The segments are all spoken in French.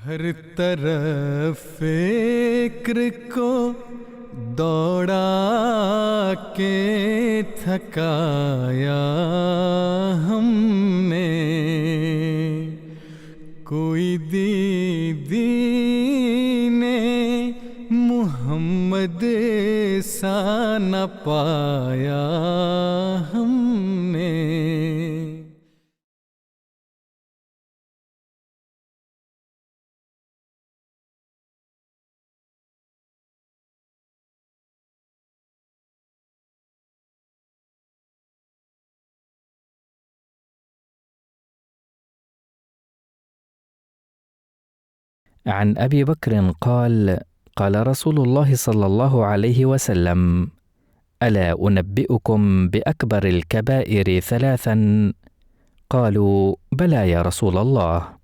हर तरफ फिक्र को दौड़ा के थकाया हमने, कोई दीदी ने मोहम्मद सा न पाया हमने। عن أبي بكر قال: قال رسول الله صلى الله عليه وسلم: ألا أنبئكم بأكبر الكبائر ثلاثا؟ قالوا: بلى يا رسول الله.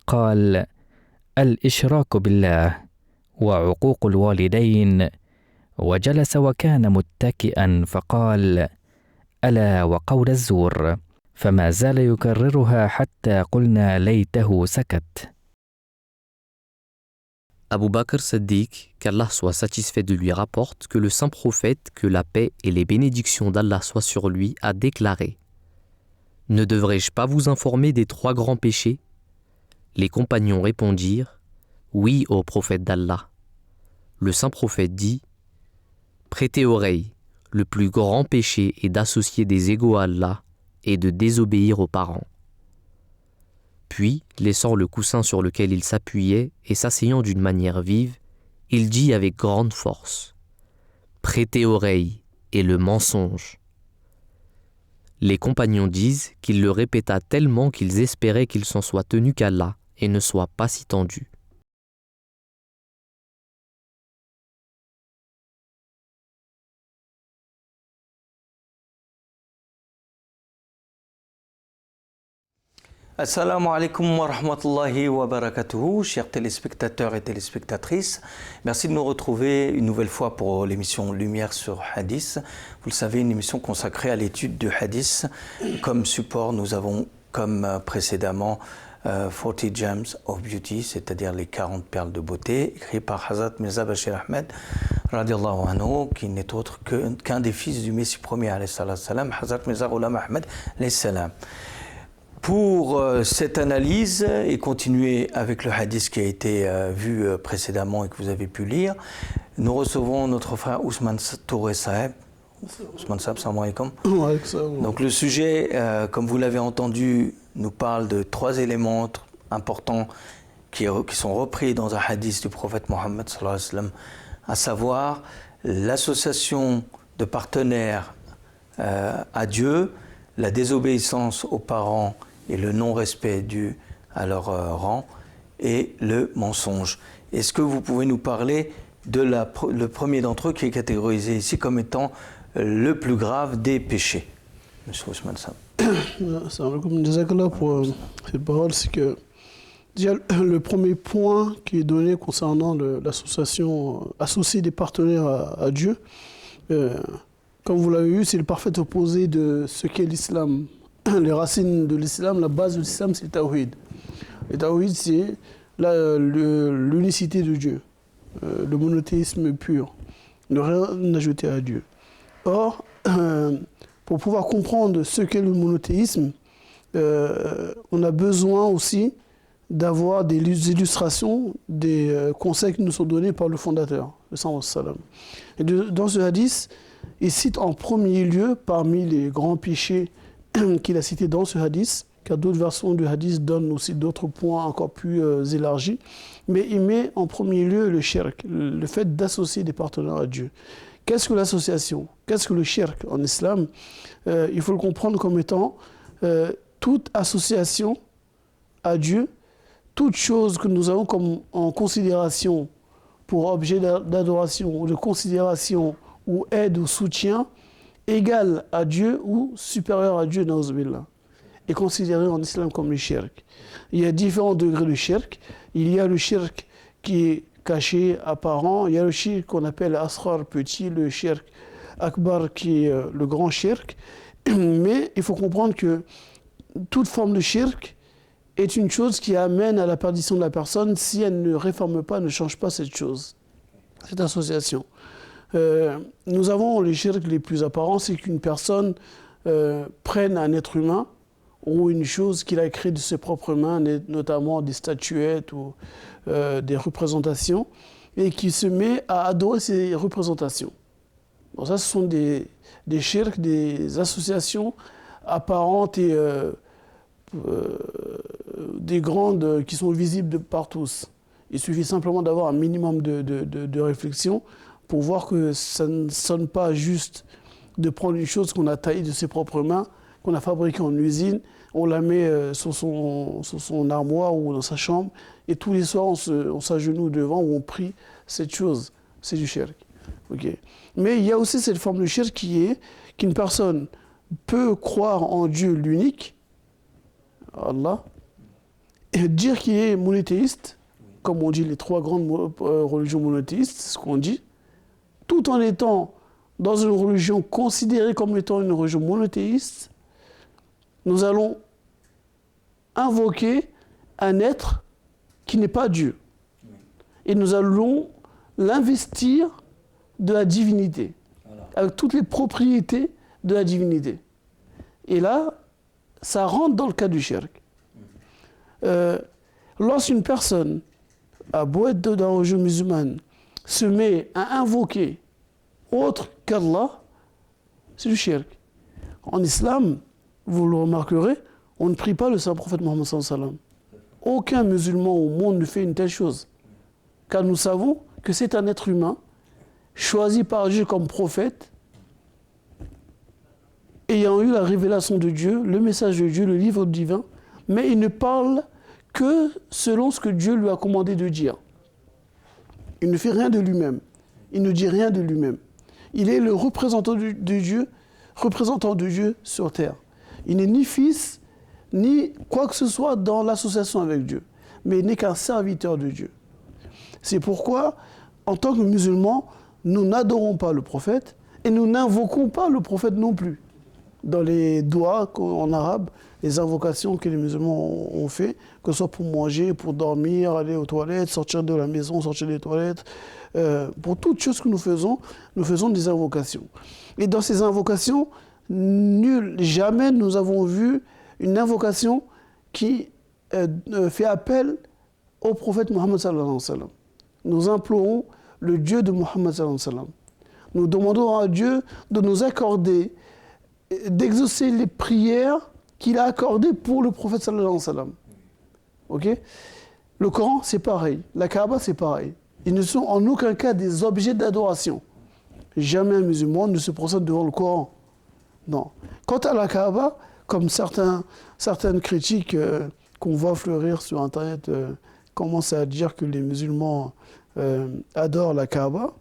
قال: الإشراك بالله، وعقوق الوالدين. وجلس وكان متكئا فقال: ألا وقول الزور. فما زال يكررها حتى قلنا ليته سكت. Abu Bakr Siddiq, qu'Allah soit satisfait de lui, rapporte que le saint prophète, que la paix et les bénédictions d'Allah soient sur lui, a déclaré: Ne devrais-je pas vous informer des 3 grands péchés? Les compagnons répondirent: Oui, ô prophète d'Allah. Le saint prophète dit: Prêtez oreille, le plus grand péché est d'associer des égaux à Allah et de désobéir aux parents. Puis, laissant le coussin sur lequel il s'appuyait et s'asseyant d'une manière vive, il dit avec grande force: Prêtez oreille et le mensonge. Les compagnons disent qu'il le répéta tellement qu'ils espéraient qu'il s'en soit tenu qu'Allah et ne soit pas si tendu. Assalamu alaikum wa rahmatullahi wa barakatuhu, chers téléspectateurs et téléspectatrices. Merci de nous retrouver une nouvelle fois pour l'émission Lumière sur Hadith. Vous le savez, une émission consacrée à l'étude du Hadith. Comme support, nous avons, comme précédemment, 40 Gems of Beauty, c'est-à-dire les 40 perles de beauté, écrit par Hazrat Mirza Bashir Ahmed, radiallahu anhu, qui n'est autre qu'un des fils du Messie premier, alayhi salam, Hazrat Mirza Ghulam Ahmed, alayhi salam. Pour cette analyse et continuer avec le hadith qui a été vu précédemment et que vous avez pu lire, nous recevons notre frère Ousmane Touré Saheb. Ousmane Saheb, salam alaikum. Donc le sujet, comme vous l'avez entendu, nous parle de 3 éléments importants qui sont repris dans un hadith du prophète Mohammed sallallahu alayhi wa sallam, à savoir l'association de partenaires à Dieu, la désobéissance aux parents et le non-respect dû à leur rang, et le mensonge. Est-ce que vous pouvez nous parler de le premier d'entre eux qui est catégorisé ici comme étant le plus grave des péchés? Monsieur Ousmane Sam. Comme disait là pour cette parole, c'est que déjà, le premier point qui est donné concernant l'association, associer des partenaires à Dieu, comme vous l'avez vu, c'est le parfait opposé de ce qu'est l'islam. Les racines de l'islam, la base de l'islam, c'est le tawhid. Le tawhid, c'est l'unicité de Dieu, le monothéisme pur, ne rien ajouter à Dieu. Or, pour pouvoir comprendre ce qu'est le monothéisme, on a besoin aussi d'avoir des illustrations, des conseils qui nous sont donnés par le fondateur, le salam. Et dans ce hadith, il cite en premier lieu, parmi les grands péchés qu'il a cités dans ce hadith, car d'autres versions du hadith donnent aussi d'autres points encore plus élargis, mais il met en premier lieu le shirk, le fait d'associer des partenaires à Dieu. Qu'est-ce que l'association? Qu'est-ce que le shirk en islam? Il faut le comprendre comme étant toute association à Dieu, toute chose que nous avons comme en considération pour objet d'adoration ou de considération ou aide ou soutien, égal à Dieu ou supérieur à Dieu, na'uzubillah, est considéré en islam comme le shirk. Il y a différents degrés de shirk. Il y a le shirk qui est caché, apparent. Il y a le shirk qu'on appelle asghar, petit, le shirk akbar qui est le grand shirk. Mais il faut comprendre que toute forme de shirk est une chose qui amène à la perdition de la personne si elle ne réforme pas, ne change pas cette chose, cette association. Nous avons les shirks les plus apparents, c'est qu'une personne prenne un être humain ou une chose qu'il a créée de ses propres mains, notamment des statuettes ou des représentations, et qui se met à adorer ces représentations. Bon, ça, ce sont des shirks, des associations apparentes et des grandes qui sont visibles par tous. Il suffit simplement d'avoir un minimum de réflexion pour voir que ça ne sonne pas juste de prendre une chose qu'on a taillée de ses propres mains, qu'on a fabriquée en usine, on la met sur son armoire ou dans sa chambre, et tous les soirs on s'agenouille devant ou on prie cette chose. C'est du shirk. Okay. Mais il y a aussi cette forme de shirk qui est qu'une personne peut croire en Dieu l'unique, Allah, et dire qu'il est monothéiste, comme on dit les trois grandes religions monothéistes, c'est ce qu'on dit, tout en étant dans une religion considérée comme étant une religion monothéiste, nous allons invoquer un être qui n'est pas Dieu. Et nous allons l'investir de la divinité, avec toutes les propriétés de la divinité. Et là, ça rentre dans le cas du shirk. Lorsqu'une personne, à beau être dans la religion musulmane, se met à invoquer autre qu'Allah, c'est du shirk. En islam, vous le remarquerez, on ne prie pas le saint prophète Mohammed sallallahu alayhi wa sallam. Aucun musulman au monde ne fait une telle chose. Car nous savons que c'est un être humain choisi par Dieu comme prophète, ayant eu la révélation de Dieu, le message de Dieu, le livre divin, mais il ne parle que selon ce que Dieu lui a commandé de dire. Il ne fait rien de lui-même. Il ne dit rien de lui-même. Il est le représentant de Dieu sur terre. Il n'est ni fils, ni quoi que ce soit dans l'association avec Dieu, mais il n'est qu'un serviteur de Dieu. C'est pourquoi, en tant que musulmans, nous n'adorons pas le prophète et nous n'invoquons pas le prophète non plus. Dans les doigts en arabe, les invocations que les musulmans ont fait, que ce soit pour manger, pour dormir, aller aux toilettes, sortir de la maison, sortir des toilettes, pour toutes choses que nous faisons des invocations. Et dans ces invocations, jamais nous avons vu une invocation qui fait appel au prophète Mohammed sallallahu alayhi wa sallam. Nous implorons le Dieu de Mohammed sallallahu alayhi wa sallam. Nous demandons à Dieu de nous accorder, d'exaucer les prières qu'il a accordées pour le prophète sallallahu alayhi wa sallam. Ok ? Le Coran, c'est pareil. La Kaaba, c'est pareil. Ils ne sont en aucun cas des objets d'adoration. Jamais un musulman ne se procède devant le Coran. Non. Quant à la Kaaba, comme certaines critiques qu'on voit fleurir sur Internet commencent à dire que les musulmans adorent la Kaaba,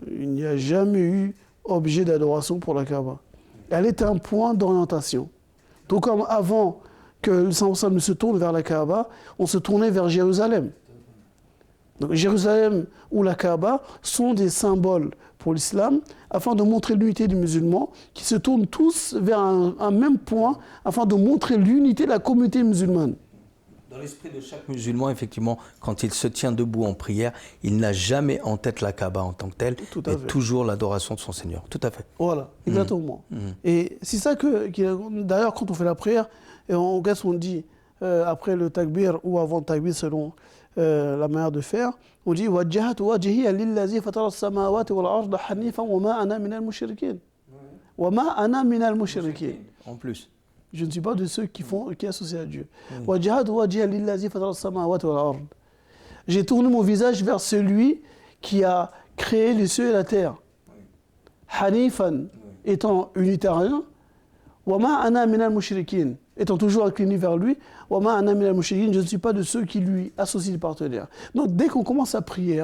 il n'y a jamais eu objet d'adoration pour la Kaaba. Elle est un point d'orientation. Tout comme avant que le Saint ne se tourne vers la Kaaba, on se tournait vers Jérusalem. Donc Jérusalem ou la Kaaba sont des symboles pour l'islam afin de montrer l'unité des musulmans qui se tournent tous vers un même point afin de montrer l'unité de la communauté musulmane. Dans l'esprit de chaque musulman, effectivement, quand il se tient debout en prière, il n'a jamais en tête la Kaaba en tant que telle, mais toujours l'adoration de son Seigneur. Tout à fait. Voilà, exactement. Et c'est ça que d'ailleurs, quand on fait la prière, on dit après le takbir ou avant le takbir, selon la manière de faire, on dit wajjahtu wajhiya lillazi fatara as-samawati wal arda hanifan wa ma ana minal mushrikin. Wa ma ana minal mushrikin. En plus. Je ne suis pas de ceux qui associent à Dieu. Wajjahtu wajhiya lillazi fatara as-samawati wal arda. J'ai tourné mon visage vers celui qui a créé les cieux et la terre. Hanifan étant unitarien, wa ma ana minal mushrikin. Étant toujours incliné vers lui, je ne suis pas de ceux qui lui associent des partenaires. Donc dès qu'on commence à prier,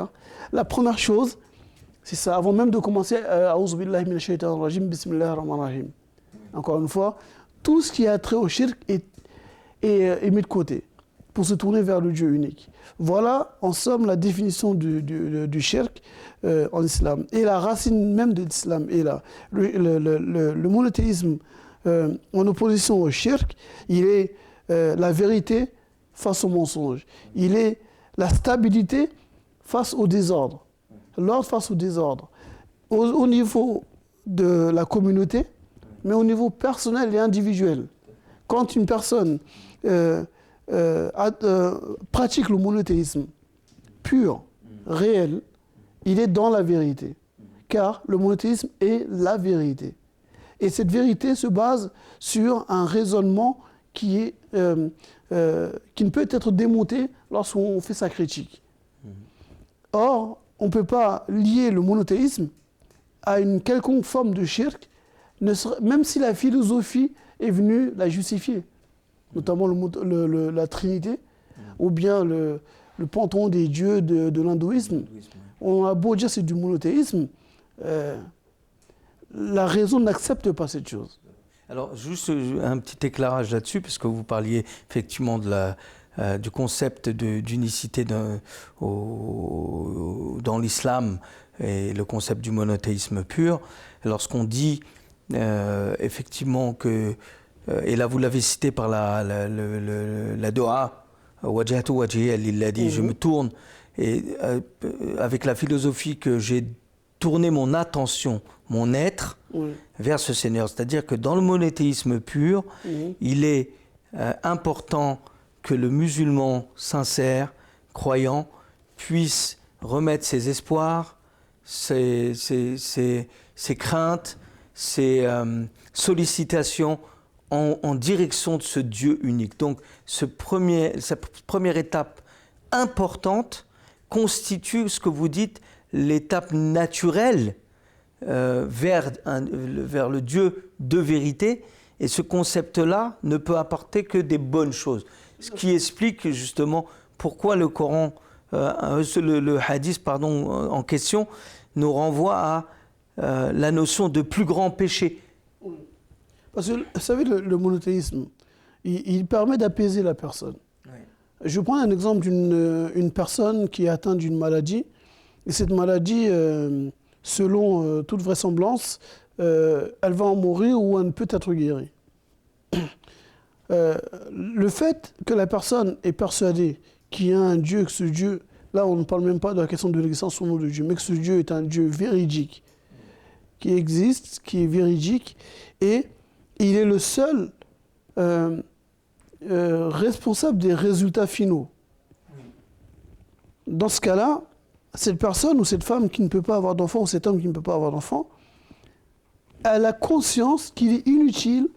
la première chose, c'est ça, avant même de commencer, encore une fois, tout ce qui a trait au shirk est mis de côté pour se tourner vers le Dieu unique. Voilà, en somme, la définition du shirk en islam. Et la racine même de l'islam est là. Le monothéisme en opposition au shirk, il est la vérité face au mensonge. Il est la stabilité face au désordre. L'ordre face au désordre. Au niveau de la communauté, mais au niveau personnel et individuel. Quand une personne pratique le monothéisme pur, réel, il est dans la vérité. Car le monothéisme est la vérité. Et cette vérité se base sur un raisonnement qui ne peut être démonté lorsqu'on fait sa critique. Or, on ne peut pas lier le monothéisme à une quelconque forme de shirk, même si la philosophie est venue la justifier, notamment la Trinité, ou bien le panthéon des dieux de l'hindouisme. On a beau dire que c'est du monothéisme, la raison n'accepte pas cette chose. Alors, juste un petit éclairage là-dessus, parce que vous parliez effectivement du concept d'unicité dans l'islam et le concept du monothéisme pur. Lorsqu'on dit effectivement que, et là vous l'avez cité par la doha, wajhatu wajhiya lilladhi, je me tourne, et avec la philosophie que j'ai tourné mon attention, mon être, vers ce Seigneur. C'est-à-dire que dans le monothéisme pur, il est important que le musulman sincère, croyant, puisse remettre ses espoirs, ses craintes, ses sollicitations en direction de ce Dieu unique. Donc, cette première étape importante constitue ce que vous dites l'étape naturelle vers le Dieu de vérité. Et ce concept-là ne peut apporter que des bonnes choses. Ce qui explique justement pourquoi le Coran, le hadith en question, nous renvoie à la notion de plus grand péché. Parce que, vous savez, le monothéisme, il permet d'apaiser la personne. Oui. Je prends un exemple d'une personne qui est atteinte d'une maladie. Et cette maladie, selon toute vraisemblance, elle va en mourir ou elle ne peut être guérie. Le fait que la personne est persuadée qu'il y a un Dieu, que ce Dieu, là on ne parle même pas de la question de l'existence ou non de Dieu, mais que ce Dieu est un Dieu véridique, qui existe, qui est véridique, et il est le seul responsable des résultats finaux. Dans ce cas-là, cette personne ou cette femme qui ne peut pas avoir d'enfant, ou cet homme qui ne peut pas avoir d'enfant, elle a conscience qu'il est inutile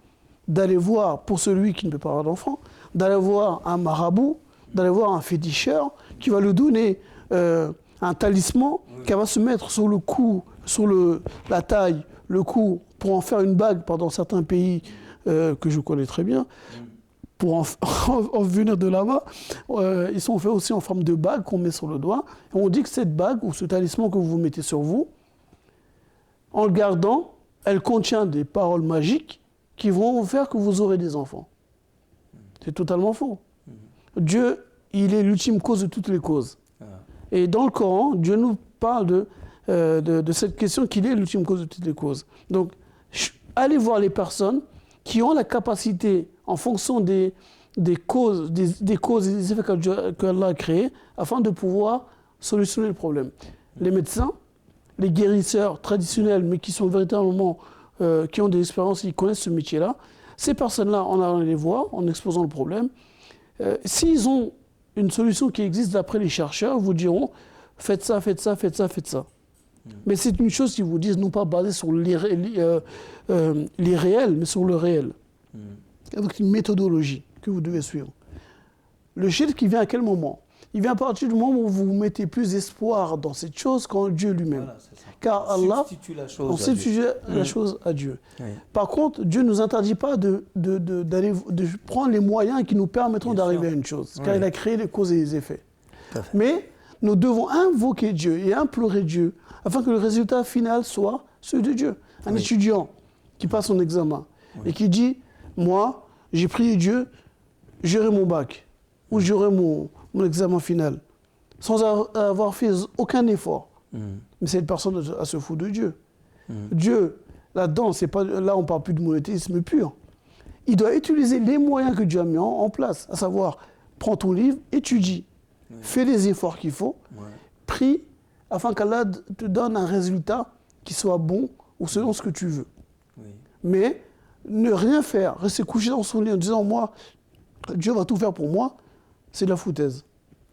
d'aller voir, pour celui qui ne peut pas avoir d'enfant, d'aller voir un marabout, d'aller voir un féticheur qui va lui donner un talisman, qui va se mettre sur le cou, sur la taille, le cou, pour en faire une bague, dans certains pays que je connais très bien, pour en venir de là-bas, ils sont faits aussi en forme de bague qu'on met sur le doigt. Et on dit que cette bague ou ce talisman que vous mettez sur vous, en le gardant, elle contient des paroles magiques qui vont faire que vous aurez des enfants. C'est totalement faux. Dieu, il est l'ultime cause de toutes les causes. Et dans le Coran, Dieu nous parle de cette question qu'il est l'ultime cause de toutes les causes. Donc, allez voir les personnes qui ont la capacité, en fonction des causes et des effets qu'Allah a créés, afin de pouvoir solutionner le problème. Les médecins, les guérisseurs traditionnels, mais qui sont véritablement, qui ont des expériences, qui connaissent ce métier-là, ces personnes-là, on allant les voir, en exposant le problème, s'ils ont une solution qui existe d'après les chercheurs, vous diront faites ça, faites ça, faites ça, faites ça. Mais c'est une chose qu'ils vous disent, non pas basée sur l'irréel, mais sur le réel. Il y a donc une méthodologie que vous devez suivre. Le shirk, il vient à quel moment? Il vient à partir du moment où vous mettez plus d'espoir dans cette chose qu'en Dieu lui-même. Voilà, car Allah, on substitue la chose à Dieu. Oui. Par contre, Dieu ne nous interdit pas de prendre les moyens qui nous permettront d'arriver à une chose, car il a créé les causes et les effets. Mais nous devons invoquer Dieu et implorer Dieu afin que le résultat final soit celui de Dieu. Un étudiant qui passe son examen et qui dit « Moi, j'ai prié Dieu, j'aurai mon bac ou j'aurai mon examen final » sans avoir fait aucun effort. Mais cette personne a se fout de Dieu. Dieu, là-dedans, là on ne parle plus de monothéisme pur. Il doit utiliser les moyens que Dieu a mis en place, à savoir prends ton livre, étudie, fais les efforts qu'il faut, prie afin qu'Allah te donne un résultat qui soit bon ou selon ce que tu veux. Mais ne rien faire, rester couché dans son lit en disant moi, Dieu va tout faire pour moi, c'est de la foutaise.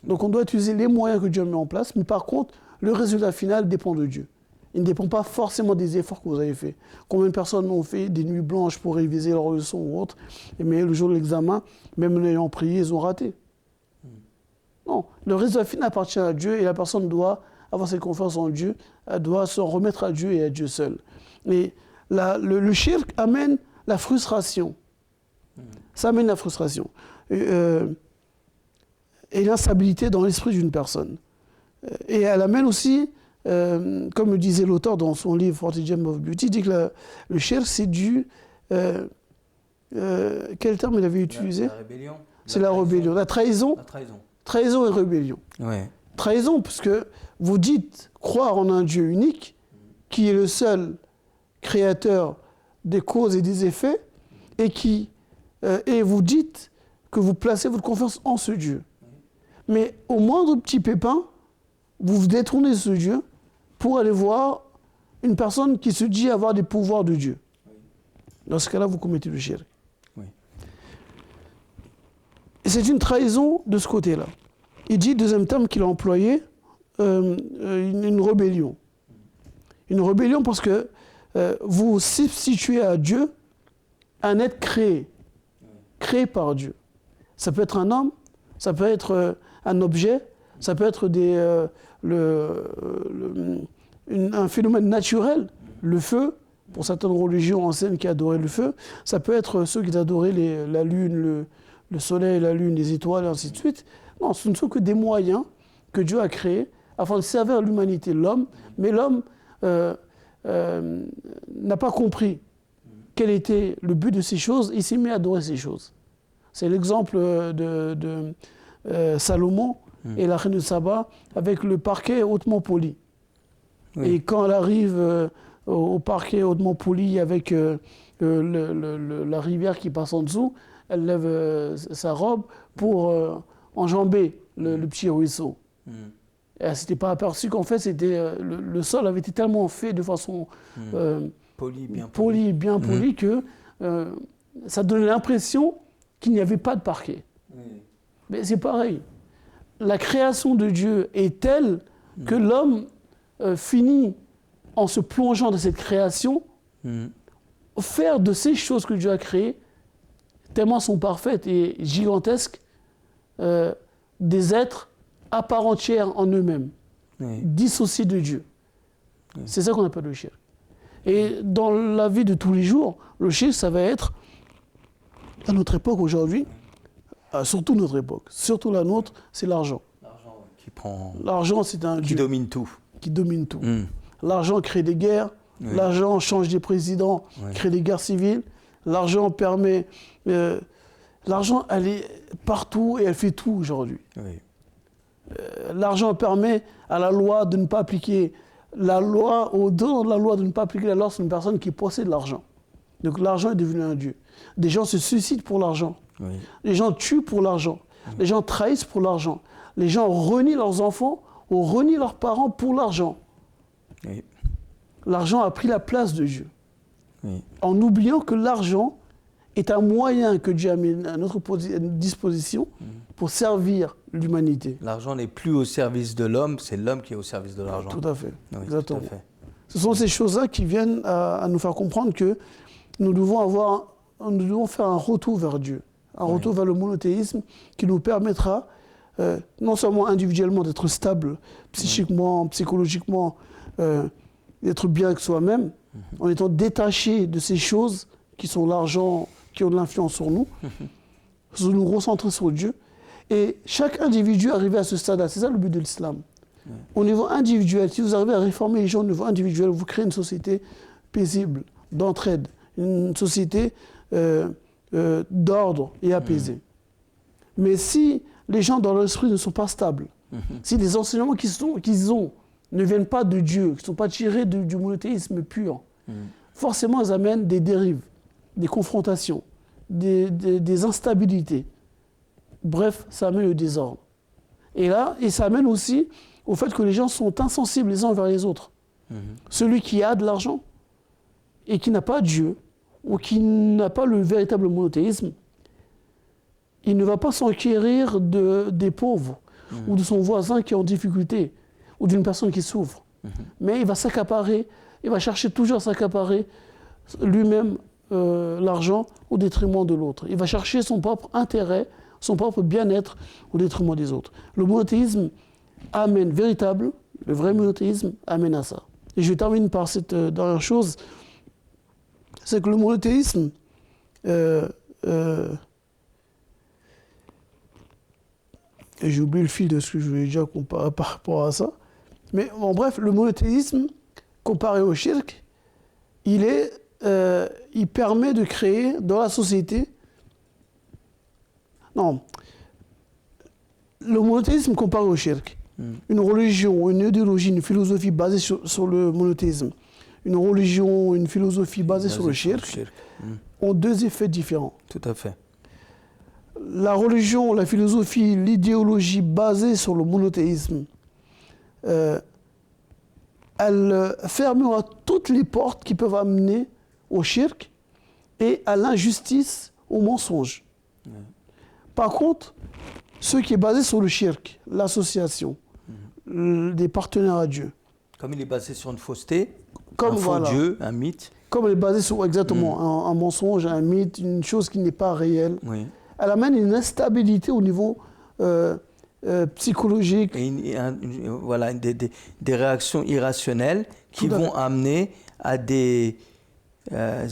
Donc on doit utiliser les moyens que Dieu a mis en place, mais par contre, le résultat final dépend de Dieu. Il ne dépend pas forcément des efforts que vous avez faits. Combien de personnes ont fait des nuits blanches pour réviser leurs leçons ou autres, mais le jour de l'examen, même en ayant prié, ils ont raté. Non, le résultat final appartient à Dieu et la personne doit avoir cette confiance en Dieu, elle doit se remettre à Dieu et à Dieu seul. Et le shirk amène la frustration. Ça amène la frustration. Et l'instabilité dans l'esprit d'une personne. Et elle amène aussi, comme le disait l'auteur dans son livre 40 Gems of Beauty, il dit que le shirk c'est du... quel terme il avait utilisé? La rébellion. C'est la rébellion. La trahison. La trahison. Trahison et rébellion. Ouais. Trahison, puisque vous dites croire en un Dieu unique, qui est le seul créateur des causes et des effets, et vous dites que vous placez votre confiance en ce Dieu. Mais au moindre petit pépin, vous détournez ce Dieu pour aller voir une personne qui se dit avoir des pouvoirs de Dieu. Dans ce cas-là, vous commettez le shirk. Et c'est une trahison de ce côté-là. Il dit, deuxième terme qu'il a employé, une rébellion. Une rébellion parce que vous substituez à Dieu un être créé par Dieu. Ça peut être un homme, ça peut être un objet, ça peut être un phénomène naturel, le feu, pour certaines religions anciennes qui adoraient le feu, ça peut être ceux qui adoraient la lune, le soleil, la lune, les étoiles, et ainsi de suite. Non, ce ne sont que des moyens que Dieu a créés afin de servir l'humanité, l'homme, mais l'homme n'a pas compris quel était le but de ces choses, il s'est mis à adorer ces choses. C'est l'exemple de Salomon et la reine de Saba avec le parquet hautement poli. Oui. Et quand elle arrive au parquet hautement poli avec la rivière qui passe en dessous, elle lève sa robe pour enjamber le petit ruisseau. Et elle ne s'était pas aperçue qu'en fait, le sol avait été tellement fait de façon poli, bien poli, que ça donnait l'impression qu'il n'y avait pas de parquet. Mais c'est pareil. La création de Dieu est telle que l'homme finit, en se plongeant dans cette création, faire de ces choses que Dieu a créées, tellement sont parfaites et gigantesques, des êtres à part entière en eux-mêmes, dissociés de Dieu. C'est ça qu'on appelle le shirk. Et dans la vie de tous les jours, le shirk, ça va être, à notre époque aujourd'hui, surtout notre époque, surtout la nôtre, c'est l'argent. L'argent, c'est un Dieu. Domine tout. Qui domine tout. L'argent crée des guerres, l'argent change des présidents, crée des guerres civiles, l'argent permet... l'argent, elle est partout et elle fait tout aujourd'hui. L'argent permet à la loi de ne pas appliquer la loi, au-dedans de la loi de ne pas appliquer la loi sur une personne qui possède l'argent. Donc l'argent est devenu un dieu. Des gens se suicident pour l'argent. Les gens tuent pour l'argent. Les gens trahissent pour l'argent. Les gens renient leurs enfants ou renient leurs parents pour l'argent. L'argent a pris la place de Dieu. En oubliant que l'argent est un moyen que Dieu a mis à notre disposition pour servir l'humanité. L'argent n'est plus au service de l'homme, c'est l'homme qui est au service de l'argent. Tout à fait. Exactement. Tout à fait. Ce sont ces choses-là qui viennent à nous faire comprendre que nous devons faire un retour vers Dieu, un retour vers le monothéisme qui nous permettra non seulement individuellement d'être stable, psychiquement, psychologiquement, d'être bien avec soi-même, en étant détaché de ces choses qui sont l'argent, qui ont de l'influence sur nous, nous recentrer sur Dieu. Et chaque individu arrivé à ce stade-là, c'est ça le but de l'islam. Au niveau individuel, si vous arrivez à réformer les gens au niveau individuel, vous créez une société paisible, d'entraide, une société d'ordre et apaisée. Mais si les gens dans leur esprit ne sont pas stables, si les enseignements qu'ils ont ne viennent pas de Dieu, qui ne sont pas tirés du monothéisme pur, forcément ils amènent des dérives, des confrontations, des instabilités. Bref, ça amène le désordre. Et ça amène aussi au fait que les gens sont insensibles les uns envers les autres. Celui qui a de l'argent et qui n'a pas Dieu, ou qui n'a pas le véritable monothéisme, il ne va pas s'enquérir des pauvres, ou de son voisin qui est en difficulté, ou d'une personne qui souffre. Mais il va s'accaparer, il va chercher toujours à s'accaparer lui-même l'argent au détriment de l'autre. Il va chercher son propre intérêt, son propre bien-être au détriment des autres. Le monothéisme amène le vrai monothéisme amène à ça. Et je termine par cette dernière chose, c'est que le monothéisme et j'ai oublié le fil de ce que je voulais dire par rapport à ça. Mais en bref, le monothéisme, comparé au shirk, il permet de créer dans la société... Non. Le monothéisme comparé au shirk, une religion, une idéologie, une philosophie basée sur le monothéisme, une religion, une philosophie basée sur le shirk, ont deux effets différents. Tout à fait. La religion, la philosophie, l'idéologie basée sur le monothéisme, elle fermera toutes les portes qui peuvent amener au shirk et à l'injustice, au mensonge. Par contre, ce qui est basé sur le shirk, l'association, des partenaires à Dieu. Comme il est basé sur une fausseté, comme, un faux Dieu, un mythe. Comme il est basé sur exactement un mensonge, un mythe, une chose qui n'est pas réelle. Oui. Elle amène une instabilité au niveau psychologique. Et voilà, des réactions irrationnelles qui vont amener à des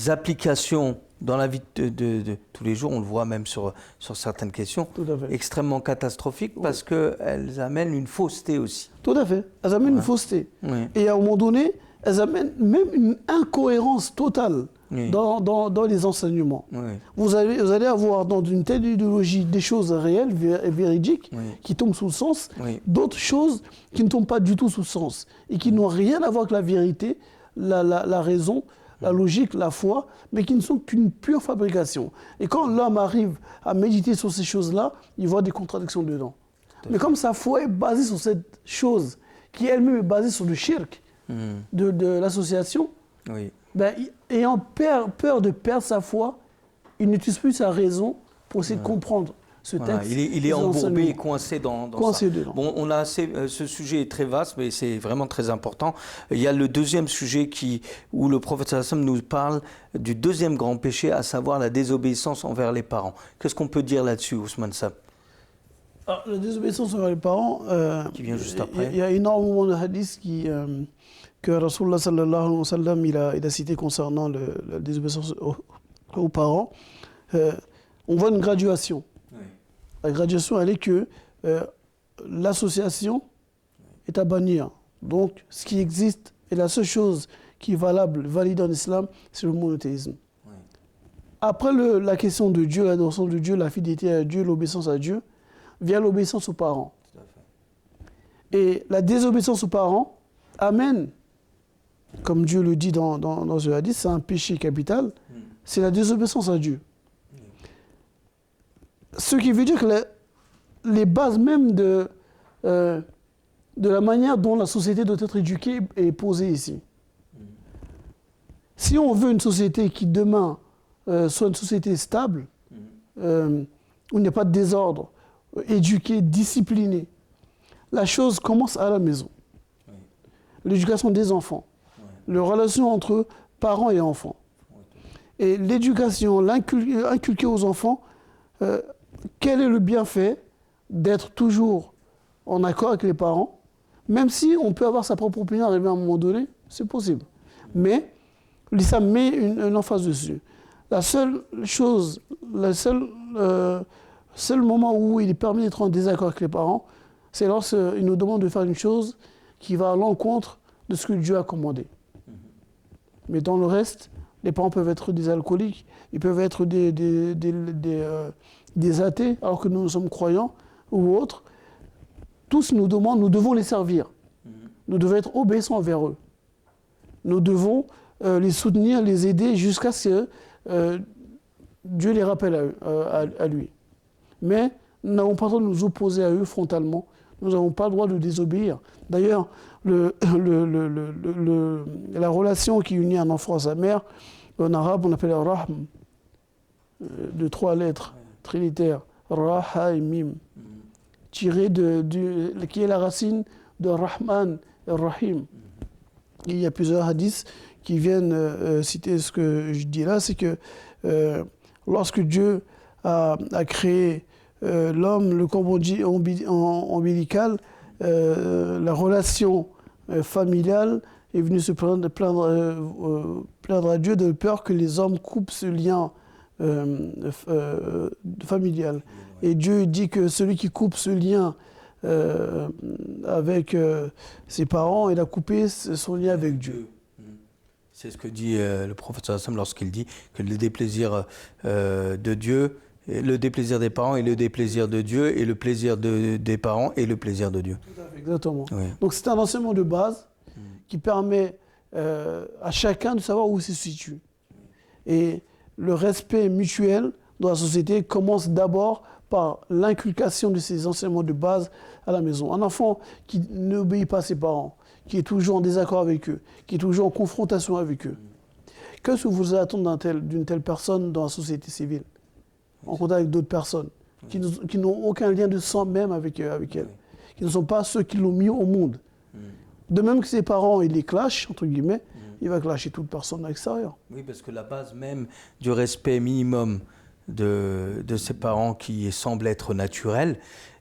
applications dans la vie de tous les jours, on le voit même sur certaines questions, extrêmement catastrophiques parce qu'elles amènent une fausseté aussi. Tout à fait, elles amènent une fausseté. Oui. Et à un moment donné, elles amènent même une incohérence totale dans les enseignements. Oui. Vous allez avoir dans une telle idéologie des choses réelles et véridiques qui tombent sous le sens, d'autres choses qui ne tombent pas du tout sous le sens et qui n'ont rien à voir avec la vérité, la raison, la logique, la foi, mais qui ne sont qu'une pure fabrication. Et quand l'homme arrive à méditer sur ces choses-là, il voit des contradictions dedans. Mais comme sa foi est basée sur cette chose, qui elle-même est basée sur le shirk de l'association, ben, ayant peur de perdre sa foi, il n'utilise plus sa raison pour essayer de comprendre ce texte. Il est embourbé et coincé dans ça. Bon, on a ce sujet est très vaste, mais c'est vraiment très important. Il y a le deuxième sujet où le prophète sallallahu alayhi wa sallam nous parle du deuxième grand péché, à savoir la désobéissance envers les parents. Qu'est-ce qu'on peut dire là-dessus, Ousmane Sab? La désobéissance envers les parents, qui vient juste après. Il y a énormément de hadiths que Rasulullah sallallahu alayhi wa sallam il a cité concernant la désobéissance aux parents. On voit une graduation. La graduation, elle est que l'association est à bannir. Donc, ce qui existe et la seule chose qui est valide en islam, c'est le monothéisme. Oui. Après la question de Dieu, l'adoration de Dieu, la fidélité à Dieu, l'obéissance à Dieu, vient l'obéissance aux parents. Tout à fait. Et la désobéissance aux parents amène, comme Dieu le dit dans ce hadith, c'est un péché capital, c'est la désobéissance à Dieu. Ce qui veut dire que les bases même de la manière dont la société doit être éduquée est posée ici. Si on veut une société qui demain soit une société stable, où il n'y a pas de désordre, éduquée, disciplinée, la chose commence à la maison. Oui. L'éducation des enfants, la relation entre parents et enfants. Et l'éducation, l'inculquer aux enfants, quel est le bienfait d'être toujours en accord avec les parents, même si on peut avoir sa propre opinion arriver à un moment donné, c'est possible. Mais l'islam met une emphase dessus. La seule chose, seul moment où il est permis d'être en désaccord avec les parents, c'est lorsqu'ils nous demandent de faire une chose qui va à l'encontre de ce que Dieu a commandé. Mais dans le reste, les parents peuvent être des alcooliques, ils peuvent être des athées, alors que nous sommes croyants, ou autres. Tous nous devons les servir. Nous devons être obéissants envers eux. Nous devons les soutenir, les aider jusqu'à ce que Dieu les rappelle à lui. Mais nous n'avons pas le droit de nous opposer à eux frontalement. Nous n'avons pas le droit de désobéir. D'ailleurs, la relation qui unit un enfant à sa mère, en arabe, on appelle rahm, de 3 lettres, trinitaires, ra, ha et mim, tiré qui est la racine de Rahman et Rahim. Il y a plusieurs hadiths qui viennent citer ce que je dis là, c'est que lorsque Dieu a créé l'homme, le cordon ombilical, la relation familiale est venue se plaindre à Dieu de peur que les hommes coupent ce lien familial. Et Dieu dit que celui qui coupe ce lien avec ses parents, il a coupé son lien avec Dieu. C'est ce que dit le prophète sallallahu alayhi wa sallam lorsqu'il dit que le déplaisir de Dieu, le déplaisir des parents est le déplaisir de Dieu, et le plaisir des parents est le plaisir de Dieu. Tout à fait, exactement. Oui. Donc c'est un enseignement de base qui permet à chacun de savoir où il se situe. Et le respect mutuel dans la société commence d'abord par l'inculcation de ces enseignements de base à la maison. Un enfant qui n'obéit pas à ses parents, qui est toujours en désaccord avec eux, qui est toujours en confrontation avec eux. Qu'est-ce que vous attendez d'une telle personne dans la société civile, en contact avec d'autres personnes, qui n'ont aucun lien de sang même avec elle, qui ne sont pas ceux qui l'ont mis au monde. De même que ses parents, ils les clashent, entre guillemets, il va clasher toute personne à l'extérieur. Oui, parce que la base même du respect minimum de ses parents, qui semble être naturel,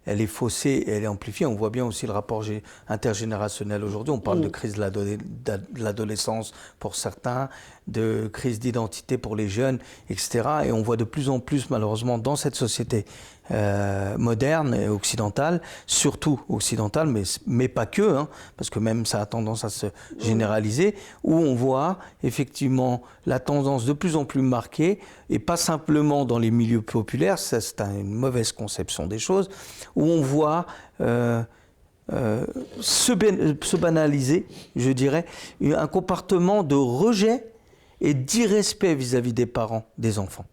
elle est faussée et elle est amplifiée. On voit bien aussi le rapport intergénérationnel aujourd'hui. On parle de crise de l'adolescence pour certains, de crise d'identité pour les jeunes, etc. Et on voit de plus en plus, malheureusement, dans cette société moderne et occidentale, surtout occidentale, mais pas que, hein, parce que même ça a tendance à se généraliser, où on voit effectivement la tendance de plus en plus marquée, et pas simplement dans les milieux populaires, ça c'est une mauvaise conception des choses, où on voit se banaliser, je dirais, un comportement de rejet et d'irrespect vis-à-vis des parents, des enfants.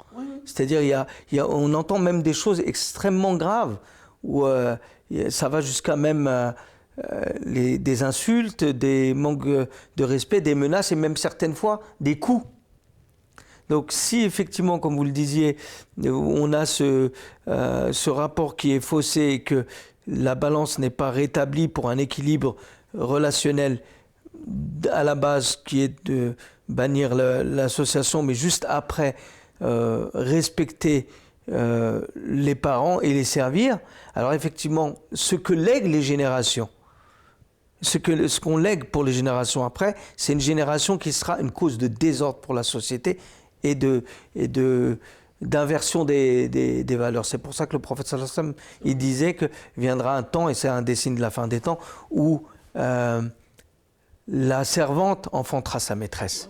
C'est-à-dire, on entend même des choses extrêmement graves, où ça va jusqu'à même des insultes, des manques de respect, des menaces, et même certaines fois des coups. Donc si effectivement, comme vous le disiez, on a ce rapport qui est faussé et que la balance n'est pas rétablie pour un équilibre relationnel à la base, qui est de bannir l'association, mais juste après respecter les parents et les servir, alors effectivement, ce que lèguent les générations, ce qu'on lègue pour les générations après, c'est une génération qui sera une cause de désordre pour la société et d'inversion des valeurs. C'est pour ça que le prophète sallallahu alayhi wa sallam, il disait que viendra un temps, et c'est un des signes de la fin des temps, où la servante enfantera sa maîtresse.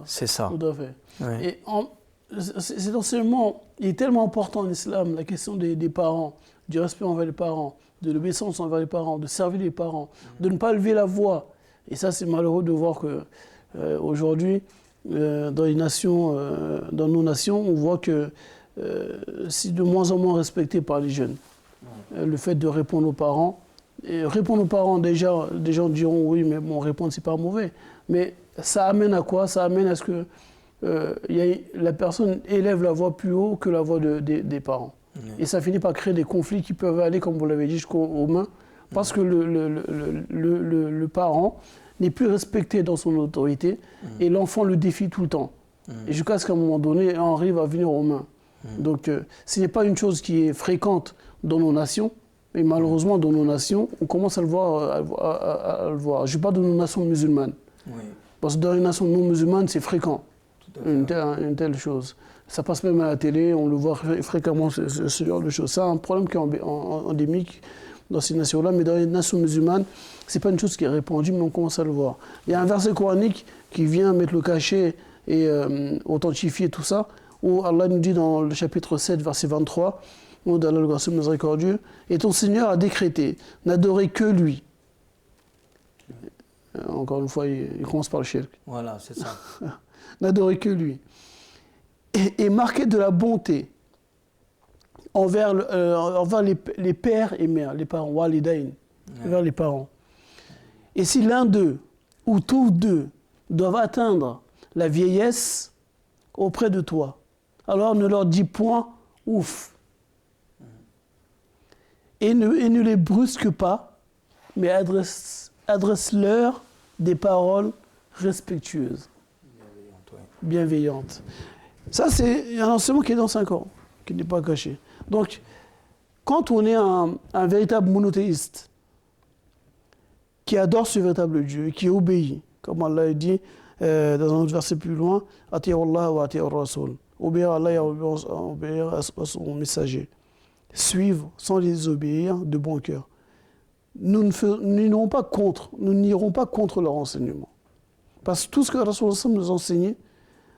C'est ça. Tout à fait. Ouais. Et cet enseignement est tellement important en islam, la question des parents, du respect envers les parents, de l'obéissance envers les parents, de servir les parents, de ne pas lever la voix. Et ça, c'est malheureux de voir que aujourd'hui, dans les nations, dans nos nations, on voit que c'est de moins en moins respecté par les jeunes. Le fait de répondre aux parents. Et répondre aux parents, déjà, des gens diront oui, mais bon, répondre, c'est pas mauvais. Mais ça amène à quoi? Ça amène à ce que la personne élève la voix plus haut que la voix des parents. Et ça finit par créer des conflits qui peuvent aller, comme vous l'avez dit, jusqu'aux mains, parce que le parent n'est plus respecté dans son autorité et l'enfant le défie tout le temps. Et jusqu'à ce qu'à un moment donné, on arrive à venir aux mains. Donc, ce n'est pas une chose qui est fréquente dans nos nations, mais malheureusement, dans nos nations, on commence à le voir. Je parle de nos nations musulmanes. Oui. Parce que dans les nations non musulmanes, c'est fréquent, une telle chose. Ça passe même à la télé, on le voit fréquemment, ce genre de choses. C'est un problème qui est endémique dans ces nations-là, mais dans les nations musulmanes, ce n'est pas une chose qui est répandue, mais on commence à le voir. Il y a un verset coranique qui vient mettre le cachet et authentifier tout ça, où Allah nous dit dans le chapitre 7, verset 23, où d'Allah le Grand miséricordieux, et ton Seigneur a décrété, n'adorez que lui. Encore une fois, il commence par le shirk. Voilà, c'est ça. N'adorez que lui. Et marquez de la bonté envers les pères et mères, les parents, walidain, envers les parents. Et si l'un d'eux ou tous deux doivent atteindre la vieillesse auprès de toi, alors ne leur dis point ouf. Et ne les brusque pas, mais adresse-leur des paroles respectueuses, bienveillantes. Ça, c'est un enseignement qui est dans 5 ans, qui n'est pas caché. Donc, quand on est un véritable monothéiste, qui adore ce véritable Dieu, et qui obéit, comme Allah dit dans un autre verset plus loin, « Ati'u Allah wa ati'u Rasul » obéir à Allah et obéir à son messager. Suivre sans les désobéir de bon cœur. Nous n'irons pas contre leur enseignement. Parce que tout ce que Rasulullah nous a enseigné,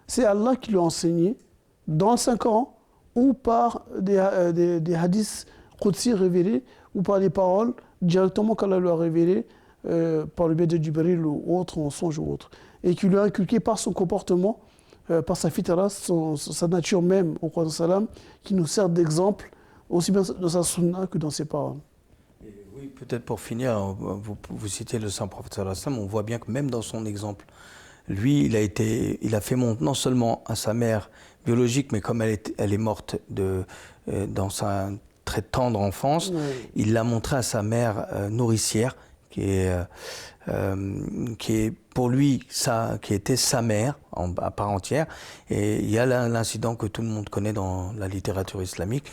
c'est Allah qui l'a enseigné dans le Saint-Coran ou par des hadiths qudsi révélés ou par des paroles directement qu'Allah lui a révélées par le biais de Jibril ou autre, en songe ou autre. Et qui lui a inculqué par son comportement, par sa fitra, sa nature même au Prophète sallam, qui nous sert d'exemple aussi bien dans sa sunna que dans ses paroles. Oui, peut-être pour finir, vous citez le saint prophète sallallahu alayhi wa sallam, on voit bien que même dans son exemple, lui, il a fait montre non seulement à sa mère biologique, mais comme elle est morte dans sa très tendre enfance, oui. Il l'a montré à sa mère nourricière, qui est pour lui, qui était sa mère à part entière. Et il y a l'incident que tout le monde connaît dans la littérature islamique,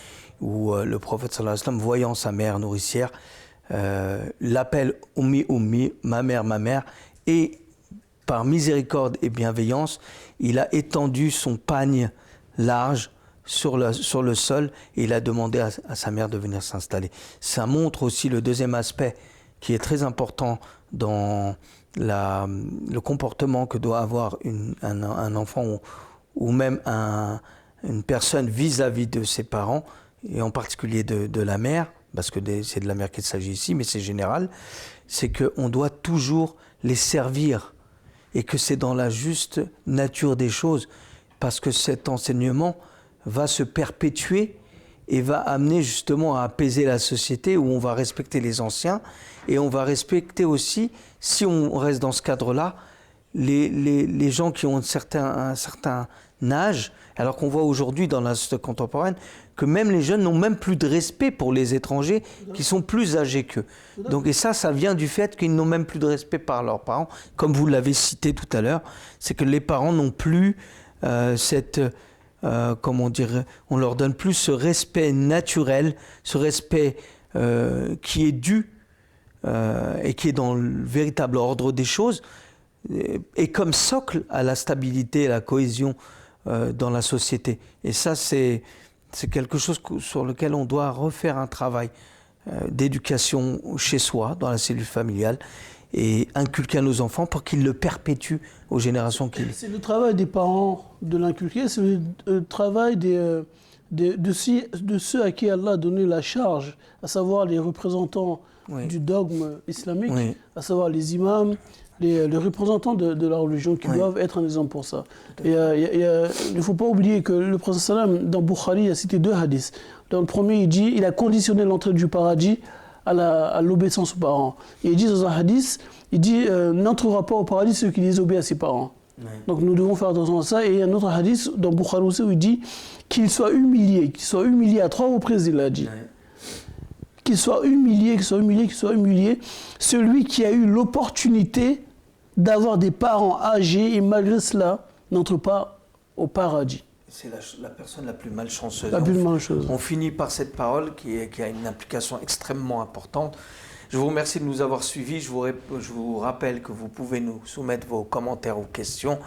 où le prophète sallallahu alayhi wa sallam, voyant sa mère nourricière, l'appelle Ummi Ummi, ma mère, et par miséricorde et bienveillance, il a étendu son pagne large sur le sol et il a demandé à sa mère de venir s'installer. Ça montre aussi le deuxième aspect qui est très important dans le comportement que doit avoir un enfant ou même une personne vis-à-vis de ses parents, et en particulier de la mère, parce que c'est de la mère qu'il s'agit ici, mais c'est général, c'est qu'on doit toujours les servir et que c'est dans la juste nature des choses, parce que cet enseignement va se perpétuer et va amener justement à apaiser la société où on va respecter les anciens et on va respecter aussi, si on reste dans ce cadre-là, les gens qui ont un certain âge, alors qu'on voit aujourd'hui dans la société contemporaine que même les jeunes n'ont même plus de respect pour les étrangers qui sont plus âgés qu'eux. Donc, et ça vient du fait qu'ils n'ont même plus de respect par leurs parents. Comme vous l'avez cité tout à l'heure, c'est que les parents n'ont plus comment dire, on leur donne plus ce respect naturel, ce respect qui est dû et qui est dans le véritable ordre des choses, et comme socle à la stabilité et à la cohésion dans la société. Et ça, c'est quelque chose sur lequel on doit refaire un travail d'éducation chez soi, dans la cellule familiale, et inculquer à nos enfants pour qu'ils le perpétuent aux générations qui... C'est le travail des parents de l'inculquer, c'est le travail de ceux à qui Allah a donné la charge, à savoir les représentants du dogme islamique, à savoir les imams, les représentants de la religion qui doivent être un exemple pour ça. Et il ne faut pas oublier que le prophète sallam, dans Bukhari, a cité 2 hadiths. Dans le premier, il dit il a conditionné l'entrée du paradis à l'obéissance aux parents. Et il dit dans un hadith, il dit n'entrera pas au paradis ceux qui désobéissent à ses parents. Donc nous devons faire attention à ça. Et il y a un autre hadith dans Bukhari aussi où il dit qu'il soit humilié à 3 reprises, il a dit. Qu'il soit humilié, celui qui a eu l'opportunité d'avoir des parents âgés et malgré cela n'entre pas au paradis. C'est la personne la plus malchanceuse. On finit par cette parole qui a une implication extrêmement importante. Je vous remercie de nous avoir suivis. Je vous rappelle que vous pouvez nous soumettre vos commentaires ou questions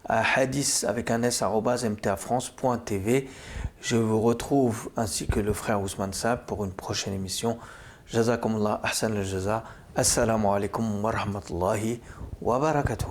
à hadith@mtafrance.tv. Je vous retrouve ainsi que le frère Ousmane Saab pour une prochaine émission. Jazakumullah ahsan al-jaza. Assalamu alaikum wa rahmatullahi wa barakatuh.